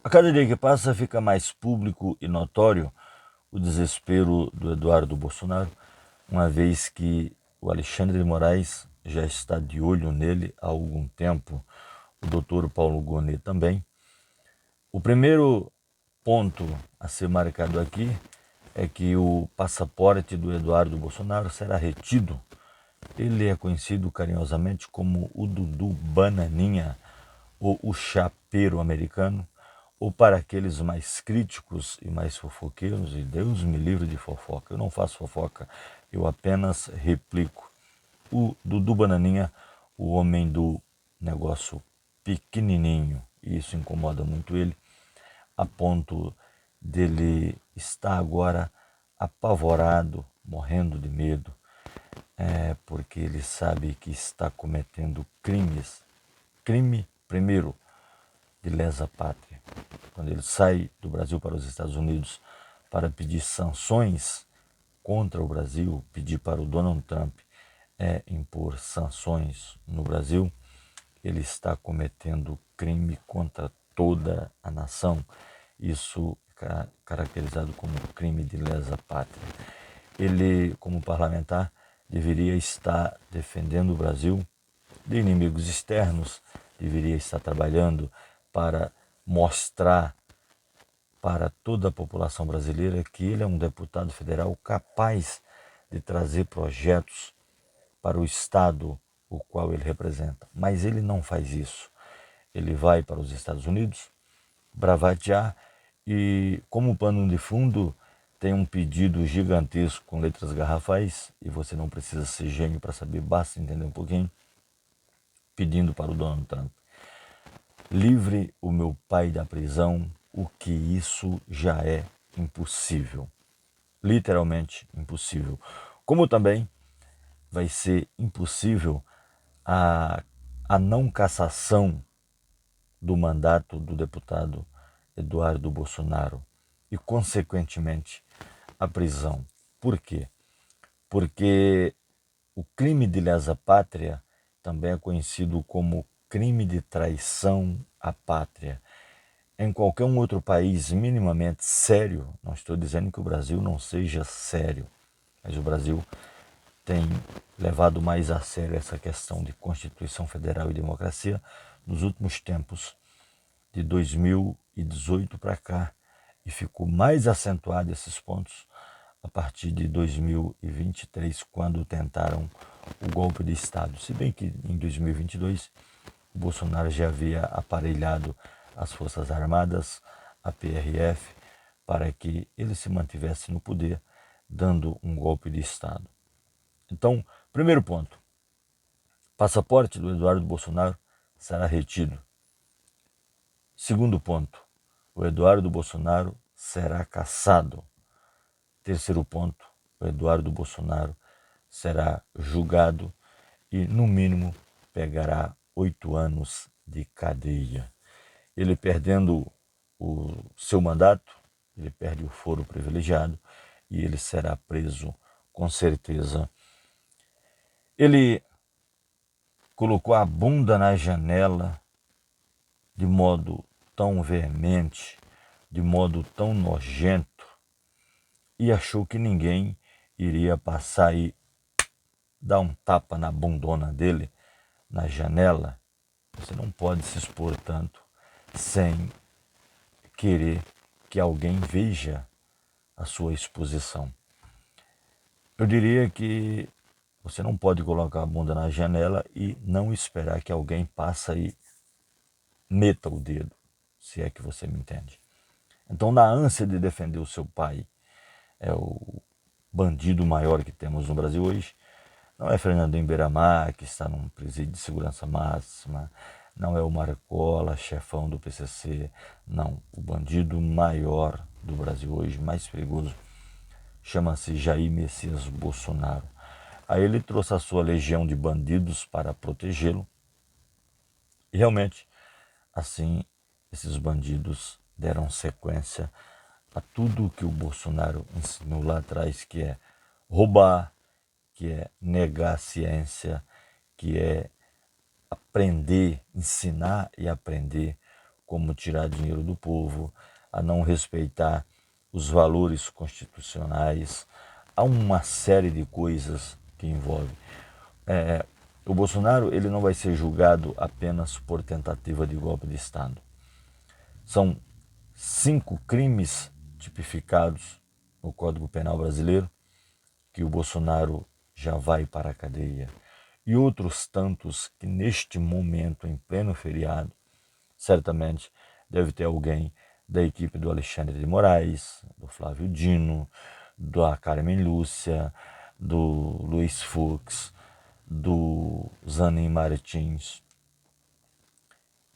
A cada dia que passa, fica mais público e notório o desespero do Eduardo Bolsonaro, uma vez que o Alexandre de Moraes já está de olho nele há algum tempo, o doutor Paulo Gonet também. O primeiro ponto a ser marcado aqui é que o passaporte do Eduardo Bolsonaro será retido. Ele é conhecido carinhosamente como o Dudu Bananinha, ou o chapeiro americano, ou para aqueles mais críticos e mais fofoqueiros, e Deus me livre de fofoca, eu não faço fofoca, eu apenas replico. O Dudu Bananinha, o homem do negócio pequenininho, e isso incomoda muito ele, a ponto dele estar agora apavorado, morrendo de medo, porque ele sabe que está cometendo crimes. Crime, primeiro, de lesa pátria. Quando ele sai do Brasil para os Estados Unidos para pedir sanções contra o Brasil, pedir para o Donald Trump impor sanções no Brasil, ele está cometendo crime contra toda a nação. Isso é caracterizado como crime de lesa pátria. Ele, como parlamentar, deveria estar defendendo o Brasil de inimigos externos, deveria estar trabalhando para mostrar para toda a população brasileira que ele é um deputado federal capaz de trazer projetos para o Estado o qual ele representa. Mas ele não faz isso. Ele vai para os Estados Unidos bravatear e, como pano de fundo, tem um pedido gigantesco com letras garrafais, e você não precisa ser gênio para saber, basta entender um pouquinho, pedindo para o Donald Trump: livre o meu pai da prisão, o que isso já é impossível. Literalmente impossível. Como também vai ser impossível a, a não cassação do mandato do deputado Eduardo Bolsonaro e, consequentemente, a prisão. Por quê? Porque o crime de lesa pátria também é conhecido como crime de traição à pátria. Em qualquer um outro país minimamente sério, não estou dizendo que o Brasil não seja sério, mas o Brasil tem levado mais a sério essa questão de Constituição Federal e democracia nos últimos tempos, de 2018 para cá, e ficou mais acentuado esses pontos a partir de 2023, quando tentaram o golpe de Estado. Se bem que em 2022 o Bolsonaro já havia aparelhado as Forças Armadas, a PRF, para que ele se mantivesse no poder, dando um golpe de Estado. Então, primeiro ponto: passaporte do Eduardo Bolsonaro será retido. Segundo ponto: o Eduardo Bolsonaro será cassado. Terceiro ponto: o Eduardo Bolsonaro será julgado e, no mínimo, pegará 8 anos de cadeia. Ele perdendo o seu mandato, ele perde o foro privilegiado e ele será preso com certeza. Ele colocou a bunda na janela de modo tão veemente, de modo tão nojento, e achou que ninguém iria passar e dar um tapa na bundona dele, na janela. Você não pode se expor tanto sem querer que alguém veja a sua exposição. Eu diria que você não pode colocar a bunda na janela e não esperar que alguém passe e meta o dedo, se é que você me entende. Então, na ânsia de defender o seu pai, é o bandido maior que temos no Brasil hoje, não é Fernandinho Beiramar, que está num presídio de segurança máxima, não é o Marcola, chefão do PCC, não. O bandido maior do Brasil hoje, mais perigoso, chama-se Jair Messias Bolsonaro. Aí ele trouxe a sua legião de bandidos para protegê-lo, e realmente, assim, esses bandidos deram sequência a tudo que o Bolsonaro ensinou lá atrás, que é roubar, que é negar a ciência, que é aprender, ensinar e aprender como tirar dinheiro do povo, a não respeitar os valores constitucionais. Há uma série de coisas que envolve. O Bolsonaro ele não vai ser julgado apenas por tentativa de golpe de Estado. São 5 crimes tipificados no Código Penal brasileiro que o Bolsonaro já vai para a cadeia. E outros tantos que neste momento, em pleno feriado, certamente deve ter alguém da equipe do Alexandre de Moraes, do Flávio Dino, da Carmen Lúcia, do Luiz Fux, do Zanin Martins,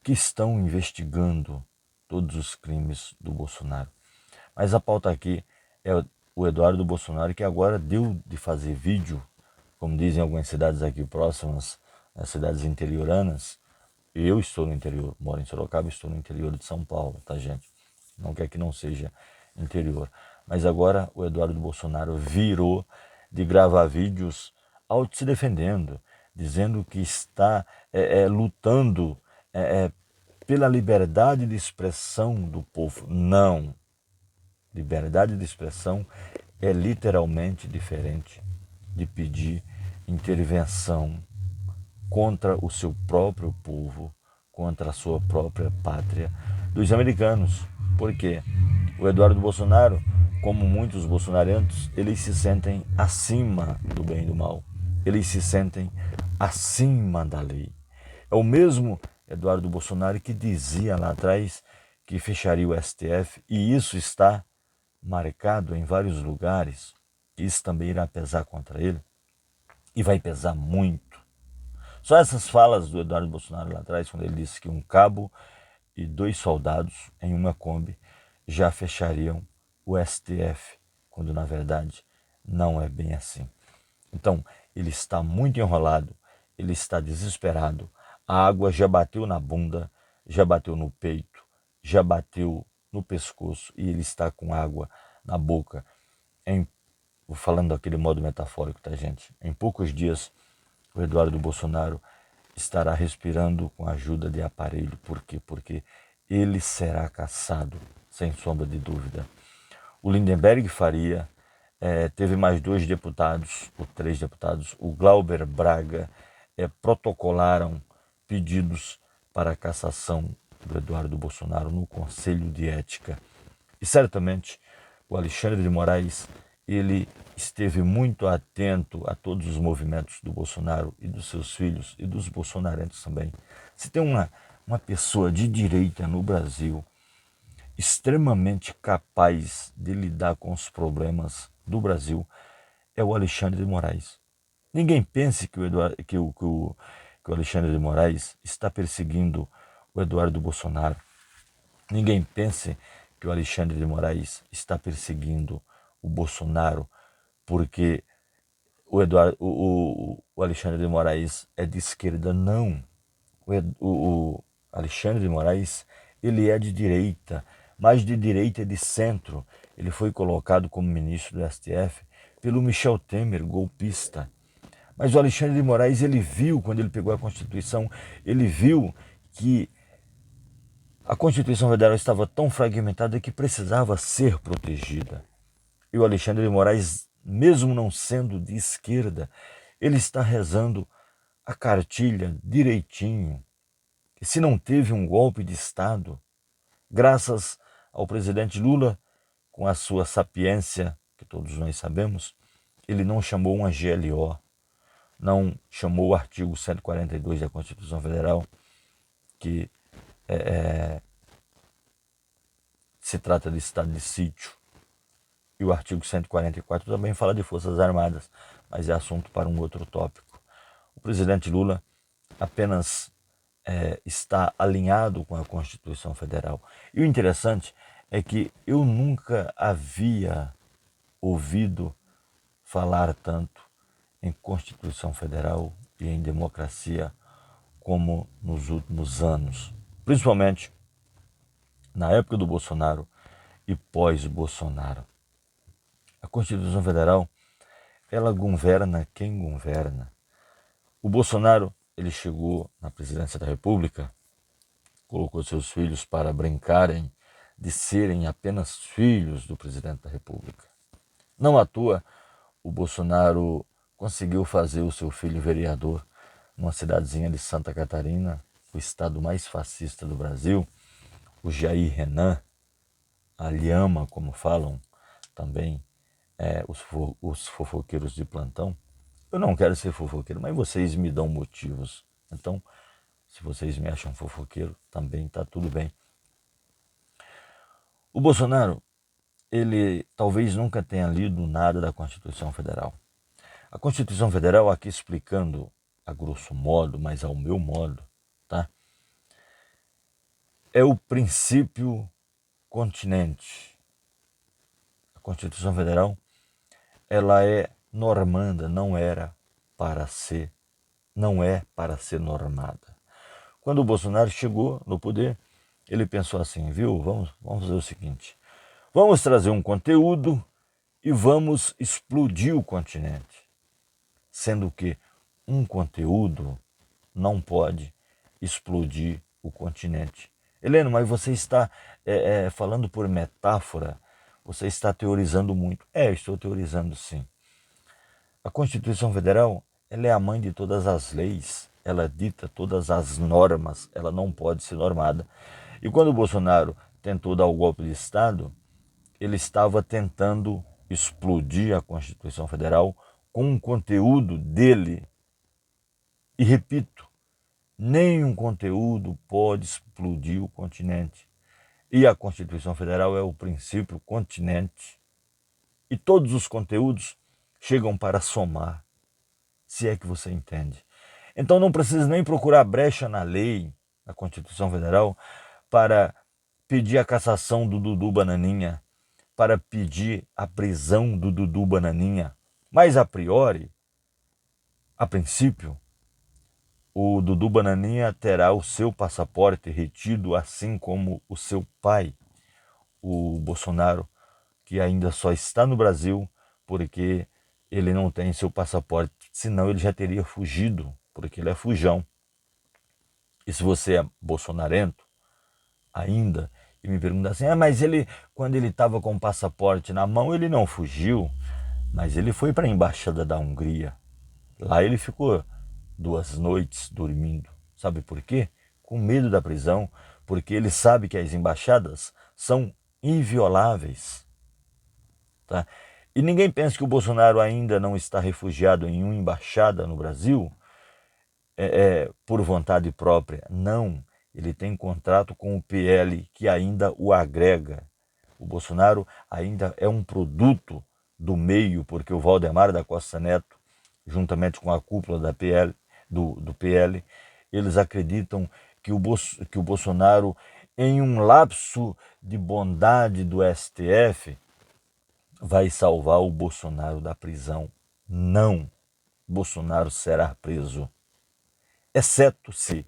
que estão investigando todos os crimes do Bolsonaro. Mas a pauta aqui é o Eduardo Bolsonaro, que agora deu de fazer vídeo, como dizem algumas cidades aqui próximas, as cidades interioranas. Eu estou no interior, moro em Sorocaba, estou no interior de São Paulo, tá, gente? Não quer que não seja interior. Mas agora o Eduardo Bolsonaro virou de gravar vídeos auto se defendendo, dizendo que está lutando pela liberdade de expressão do povo. Não. Liberdade de expressão é literalmente diferente de pedir intervenção contra o seu próprio povo, contra a sua própria pátria dos americanos. Por quê? O Eduardo Bolsonaro, como muitos bolsonarentos, eles se sentem acima do bem e do mal. Eles se sentem acima da lei. É o mesmo Eduardo Bolsonaro que dizia lá atrás que fecharia o STF, e isso está marcado em vários lugares. Isso também irá pesar contra ele, e vai pesar muito. Só essas falas do Eduardo Bolsonaro lá atrás, quando ele disse que um cabo e 2 soldados em uma Kombi já fechariam o STF, quando na verdade não é bem assim. Então, ele está muito enrolado, ele está desesperado, a água já bateu na bunda, já bateu no peito, já bateu no pescoço e ele está com água na boca. Vou falando daquele modo metafórico, tá, gente? Em poucos dias, o Eduardo Bolsonaro estará respirando com a ajuda de aparelho. Por quê? Porque ele será caçado, sem sombra de dúvida. O Lindenberg Faria teve mais 2 deputados, ou 3 deputados, o Glauber Braga, protocolaram pedidos para a cassação do Eduardo Bolsonaro no Conselho de Ética. E certamente o Alexandre de Moraes, ele esteve muito atento a todos os movimentos do Bolsonaro e dos seus filhos e dos bolsonarenses também. Se tem uma pessoa de direita no Brasil extremamente capaz de lidar com os problemas do Brasil, é o Alexandre de Moraes. Ninguém pense que o Alexandre de Moraes está perseguindo o Eduardo Bolsonaro. Ninguém pense que o Alexandre de Moraes está perseguindo o Bolsonaro porque o Alexandre de Moraes é de esquerda. Não. O Alexandre de Moraes, ele é de direita, mas de direita e de centro. Ele foi colocado como ministro do STF pelo Michel Temer, golpista. Mas o Alexandre de Moraes, ele viu, quando ele pegou a Constituição, ele viu que a Constituição Federal estava tão fragmentada que precisava ser protegida. E o Alexandre de Moraes, mesmo não sendo de esquerda, ele está rezando a cartilha direitinho. E se não teve um golpe de Estado, graças ao presidente Lula, com a sua sapiência, que todos nós sabemos, ele não chamou uma GLO, não chamou o artigo 142 da Constituição Federal, que se trata de estado de sítio, e o artigo 144 também fala de Forças Armadas, mas é assunto para um outro tópico. O presidente Lula apenas está alinhado com a Constituição Federal. E o interessante é que eu nunca havia ouvido falar tanto em Constituição Federal e em democracia como nos últimos anos, principalmente na época do Bolsonaro e pós-Bolsonaro. A Constituição Federal, ela governa quem governa. O Bolsonaro, ele chegou na presidência da República colocou seus filhos para brincarem de serem apenas filhos do presidente da República. Não à toa, o Bolsonaro conseguiu fazer o seu filho vereador numa cidadezinha de Santa Catarina, o estado mais fascista do Brasil, o Jair Renan, a Lhama, como falam também os fofoqueiros de plantão. Eu não quero ser fofoqueiro, mas vocês me dão motivos. Então, se vocês me acham fofoqueiro, também está tudo bem. O Bolsonaro, ele talvez nunca tenha lido nada da Constituição Federal. A Constituição Federal, aqui explicando a grosso modo, mas ao meu modo, tá? É o princípio continente. A Constituição Federal, ela é normanda, não é para ser normada. Quando o Bolsonaro chegou no poder, ele pensou assim, viu, vamos fazer o seguinte, vamos trazer um conteúdo e vamos explodir o continente. Sendo que um conteúdo não pode explodir o continente. Heleno, mas você está falando por metáfora, você está teorizando muito. Estou teorizando sim. A Constituição Federal, ela é a mãe de todas as leis, ela dita todas as normas, ela não pode ser normada. E quando o Bolsonaro tentou dar o golpe de Estado, ele estava tentando explodir a Constituição Federal com um conteúdo dele. E repito, nenhum conteúdo pode explodir o continente. E a Constituição Federal é o princípio continente. E todos os conteúdos chegam para somar, se é que você entende. Então não precisa nem procurar brecha na lei, na Constituição Federal, para pedir a cassação do Dudu Bananinha, para pedir a prisão do Dudu Bananinha. Mas a priori, a princípio, o Dudu Bananinha terá o seu passaporte retido, assim como o seu pai, o Bolsonaro, que ainda só está no Brasil porque ele não tem seu passaporte, senão ele já teria fugido, porque ele é fujão. E se você é bolsonarento ainda, e me pergunta assim, mas ele, quando ele estava com o passaporte na mão, ele não fugiu, mas ele foi para a embaixada da Hungria. Lá ele ficou 2 noites dormindo. Sabe por quê? Com medo da prisão, porque ele sabe que as embaixadas são invioláveis. Tá? E ninguém pensa que o Bolsonaro ainda não está refugiado em uma embaixada no Brasil por vontade própria. Não, ele tem contrato com o PL que ainda o agrega. O Bolsonaro ainda é um produto do meio, porque o Valdemar da Costa Neto, juntamente com a cúpula da PL, do PL, eles acreditam que o Bolsonaro, em um lapso de bondade do STF, vai salvar o Bolsonaro da prisão. Não, Bolsonaro será preso, exceto se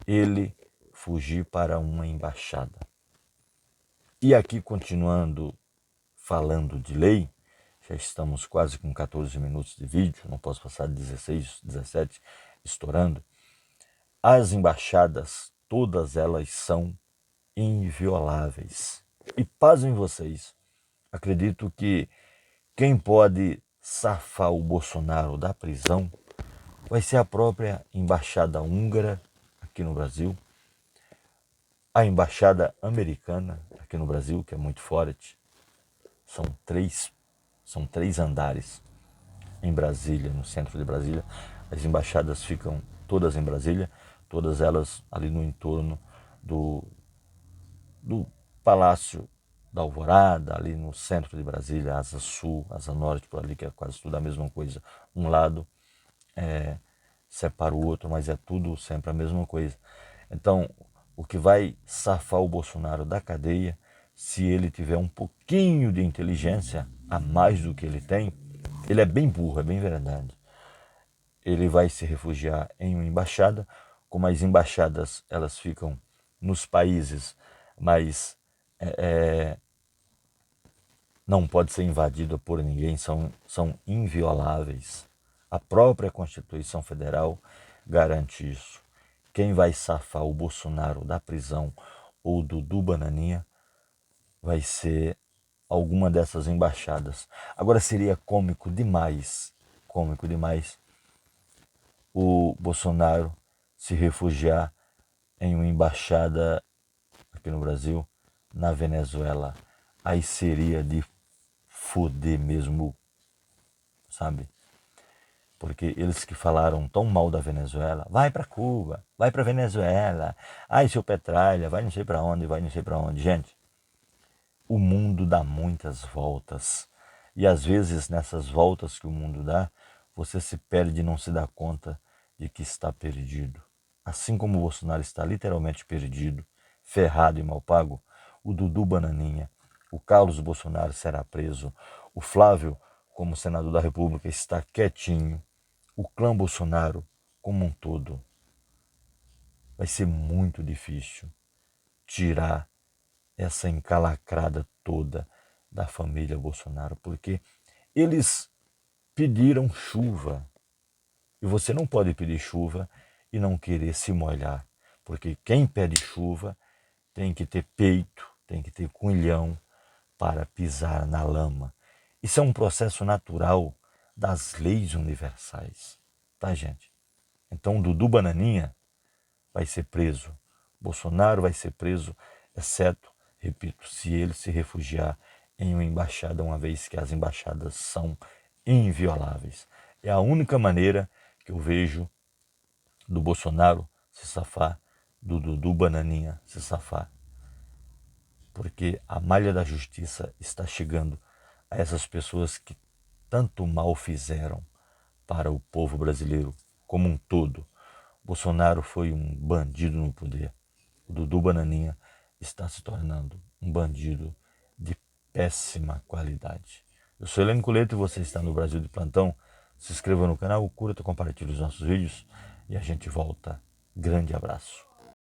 ele fugir para uma embaixada. E aqui, continuando falando de lei, já estamos quase com 14 minutos de vídeo, não posso passar de 16, 17, estourando. As embaixadas, todas elas são invioláveis. E pasmem vocês, acredito que quem pode safar o Bolsonaro da prisão vai ser a própria embaixada húngara aqui no Brasil, a embaixada americana aqui no Brasil, que é muito forte. São três andares em Brasília, no centro de Brasília. As embaixadas ficam todas em Brasília, todas elas ali no entorno do Palácio da Alvorada, ali no centro de Brasília, Asa Sul, Asa Norte, por ali, que é quase tudo a mesma coisa. Um lado separa o outro, mas é tudo sempre a mesma coisa. Então, o que vai safar o Bolsonaro da cadeia, se ele tiver um pouquinho de inteligência a mais do que ele tem, ele é bem burro, é bem verdade. Ele vai se refugiar em uma embaixada, como as embaixadas elas ficam nos países, mas não pode ser invadida por ninguém, são invioláveis. A própria Constituição Federal garante isso. quem vai safar o Bolsonaro da prisão ou do Dudu Bananinha vai ser alguma dessas embaixadas. Agora seria cômico demais o Bolsonaro se refugiar em uma embaixada aqui no Brasil, na Venezuela. Aí seria de foder mesmo, sabe? Porque eles que falaram tão mal da Venezuela, vai para Cuba, vai para Venezuela, ai seu Petralha, vai não sei para onde, vai não sei para onde. Gente, o mundo dá muitas voltas. E às vezes nessas voltas que o mundo dá, você se perde e não se dá conta de que está perdido. Assim como o Bolsonaro está literalmente perdido, ferrado e mal pago, o Dudu Bananinha, o Carlos Bolsonaro será preso, o Flávio, como senador da República, está quietinho, o clã Bolsonaro como um todo. Vai ser muito difícil tirar essa encalacrada toda da família Bolsonaro, porque eles pediram chuva. E você não pode pedir chuva e não querer se molhar, porque quem pede chuva tem que ter peito, tem que ter culhão para pisar na lama. Isso é um processo natural das leis universais, tá, gente? Então, Dudu Bananinha vai ser preso, Bolsonaro vai ser preso, exceto, repito, se ele se refugiar em uma embaixada, uma vez que as embaixadas são invioláveis. É a única maneira que eu vejo do Bolsonaro se safar, do Dudu Bananinha se safar. Porque a malha da justiça está chegando a essas pessoas que tanto mal fizeram para o povo brasileiro como um todo. Bolsonaro foi um bandido no poder. O Dudu Bananinha está se tornando um bandido de péssima qualidade. Eu sou Helene Coleto e você está no Brasil de Plantão. Se inscreva no canal, curta, compartilhe os nossos vídeos e a gente volta. Grande abraço.